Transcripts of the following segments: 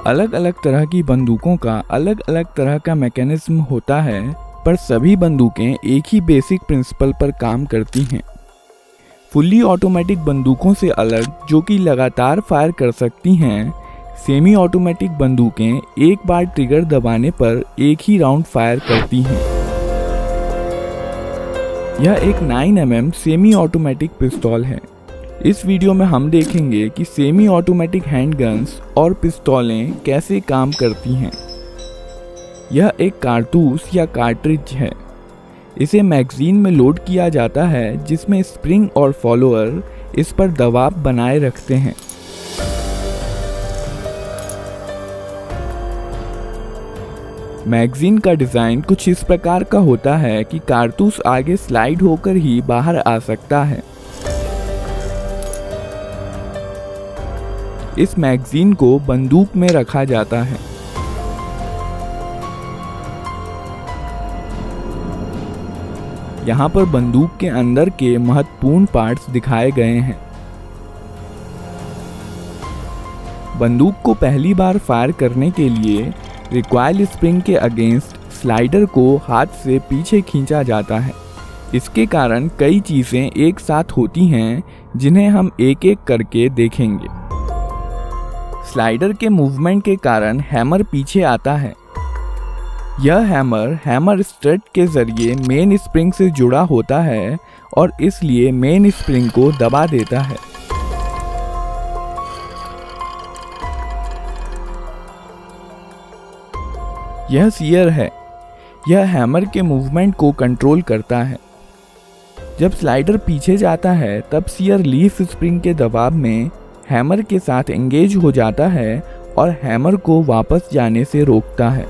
अलग अलग तरह की बंदूकों का अलग अलग तरह का मैकेनिज्म होता है, पर सभी बंदूकें एक ही बेसिक प्रिंसिपल पर काम करती हैं। फुल्ली ऑटोमेटिक बंदूकों से अलग, जो कि लगातार फायर कर सकती हैं, सेमी ऑटोमेटिक बंदूकें एक बार ट्रिगर दबाने पर एक ही राउंड फायर करती हैं। यह एक 9mm सेमी ऑटोमेटिक पिस्तौल है। इस वीडियो में हम देखेंगे कि सेमी ऑटोमेटिक हैंडगन्स और पिस्तौलें कैसे काम करती हैं। यह एक कारतूस या कार्ट्रिज है। इसे मैगजीन में लोड किया जाता है, जिसमें स्प्रिंग और फॉलोअर इस पर दबाव बनाए रखते हैं। मैगजीन का डिज़ाइन कुछ इस प्रकार का होता है कि कारतूस आगे स्लाइड होकर ही बाहर आ सकता है। इस मैगजीन को बंदूक में रखा जाता है। यहाँ पर बंदूक के अंदर के महत्वपूर्ण पार्ट्स दिखाए गए हैं। बंदूक को पहली बार फायर करने के लिए रिकॉइल स्प्रिंग के अगेंस्ट स्लाइडर को हाथ से पीछे खींचा जाता है। इसके कारण कई चीज़ें एक साथ होती हैं, जिन्हें हम एक एक करके देखेंगे। स्लाइडर के मूवमेंट के कारण हैमर पीछे आता है। यह हैमर स्ट्रट के जरिए मेन स्प्रिंग से जुड़ा होता है और इसलिए मेन स्प्रिंग को दबा देता है। यह सीयर है। यह हैमर के मूवमेंट को कंट्रोल करता है। जब स्लाइडर पीछे जाता है, तब सीयर लीफ स्प्रिंग के दबाव में हैमर के साथ एंगेज हो जाता है और हैमर को वापस जाने से रोकता है।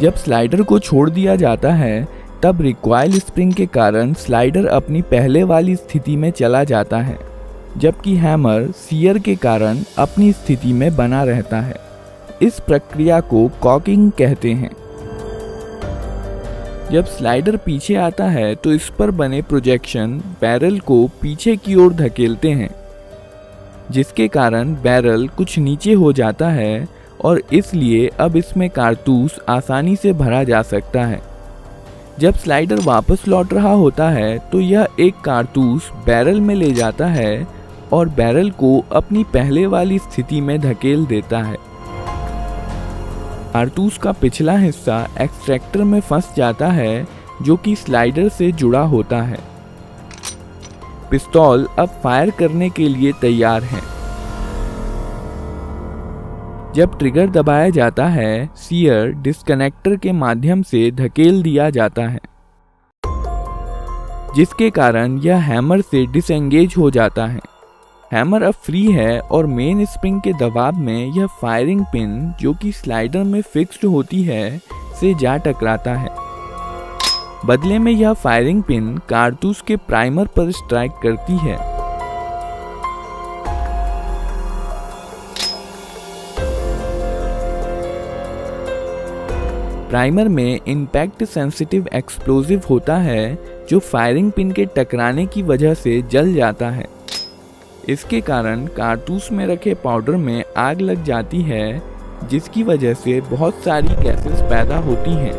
जब स्लाइडर को छोड़ दिया जाता है, तब रिकॉइल स्प्रिंग के कारण स्लाइडर अपनी पहले वाली स्थिति में चला जाता है, जबकि हैमर सीयर के कारण अपनी स्थिति में बना रहता है। इस प्रक्रिया को कॉकिंग कहते हैं। जब स्लाइडर पीछे आता है, तो इस पर बने प्रोजेक्शन बैरल को पीछे की ओर धकेलते हैं, जिसके कारण बैरल कुछ नीचे हो जाता है और इसलिए अब इसमें कारतूस आसानी से भरा जा सकता है। जब स्लाइडर वापस लौट रहा होता है, तो यह एक कारतूस बैरल में ले जाता है और बैरल को अपनी पहले वाली स्थिति में धकेल देता है। कारतूस का पिछला हिस्सा एक्सट्रैक्टर में फंस जाता है, जो कि स्लाइडर से जुड़ा होता है। पिस्तौल अब फायर करने के लिए तैयार है। जब ट्रिगर दबाया जाता है, सीयर डिस्कनेक्टर के माध्यम से धकेल दिया जाता है, जिसके कारण यह हैमर से डिसएंगेज हो जाता है। हैमर अब फ्री है और मेन स्प्रिंग के दबाव में यह फायरिंग पिन, जो कि स्लाइडर में फिक्स्ड होती है, से जा टकराता है। बदले में यह फायरिंग पिन कारतूस के प्राइमर पर स्ट्राइक करती है। प्राइमर में इम्पैक्ट सेंसिटिव एक्सप्लोजिव होता है, जो फायरिंग पिन के टकराने की वजह से जल जाता है। इसके कारण कारतूस में रखे पाउडर में आग लग जाती है, जिसकी वजह से बहुत सारी गैसेस पैदा होती हैं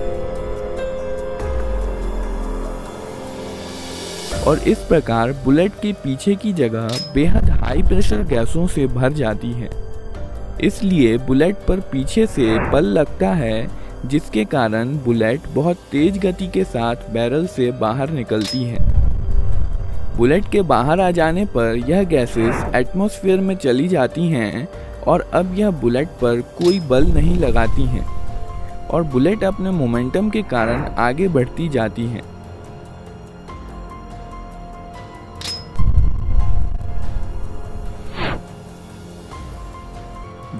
और इस प्रकार बुलेट के पीछे की जगह बेहद हाई प्रेशर गैसों से भर जाती है। इसलिए बुलेट पर पीछे से बल लगता है, जिसके कारण बुलेट बहुत तेज गति के साथ बैरल से बाहर निकलती है। बुलेट के बाहर आ जाने पर यह गैसेस एटमॉस्फेयर में चली जाती हैं और अब यह बुलेट पर कोई बल नहीं लगाती हैं और बुलेट अपने मोमेंटम के कारण आगे बढ़ती जाती है।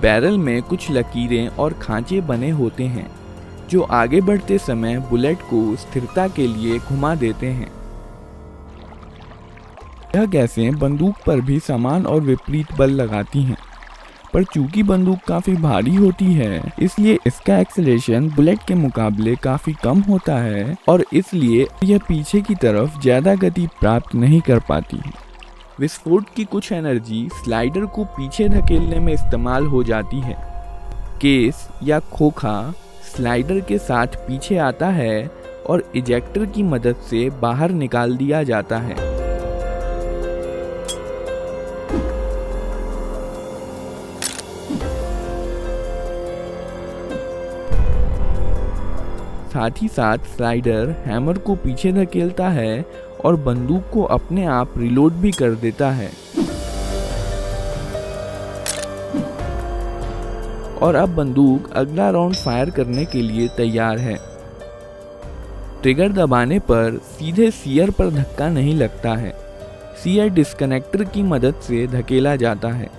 बैरल में कुछ लकीरें और खांचे बने होते हैं, जो आगे बढ़ते समय बुलेट को स्थिरता के लिए घुमा देते हैं। यह गैसें बंदूक पर भी समान और विपरीत बल लगाती हैं, पर चूंकि बंदूक काफ़ी भारी होती है, इसलिए इसका एक्सेलरेशन बुलेट के मुकाबले काफ़ी कम होता है और इसलिए यह पीछे की तरफ ज़्यादा गति प्राप्त नहीं कर पाती। विस्फोट की कुछ एनर्जी स्लाइडर को पीछे धकेलने में इस्तेमाल हो जाती है। केस या खोखा स्लाइडर के साथ पीछे आता है और इजेक्टर की मदद से बाहर निकाल दिया जाता है। साथ ही साथ स्लाइडर हैमर को पीछे धकेलता है और बंदूक को अपने आप रिलोड भी कर देता है। और अब बंदूक अगला राउंड फायर करने के लिए तैयार है। ट्रिगर दबाने पर सीधे सीयर पर धक्का नहीं लगता है। सीयर डिस्कनेक्टर की मदद से धकेला जाता है।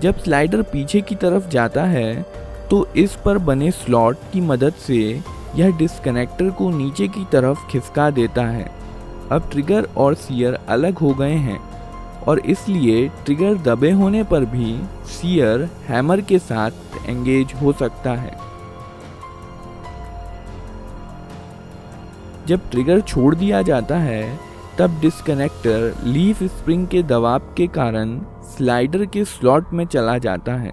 जब स्लाइडर पीछे की तरफ जाता है तो इस पर बने स्लॉट की मदद से यह डिस्कनेक्टर को नीचे की तरफ खिसका देता है। अब ट्रिगर और सीयर अलग हो गए हैं और इसलिए ट्रिगर दबे होने पर भी सीयर हैमर के साथ एंगेज हो सकता है। जब ट्रिगर छोड़ दिया जाता है तब डिस्कनेक्टर लीफ स्प्रिंग के दबाव के कारण स्लाइडर के स्लॉट में चला जाता है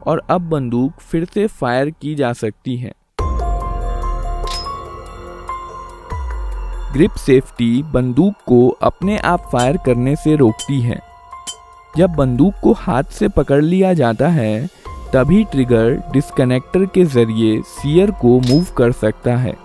और अब बंदूक फिर से फायर की जा सकती है। ग्रिप सेफ्टी बंदूक को अपने आप फायर करने से रोकती है। जब बंदूक को हाथ से पकड़ लिया जाता है तभी ट्रिगर डिस्कनेक्टर के जरिए सीयर को मूव कर सकता है।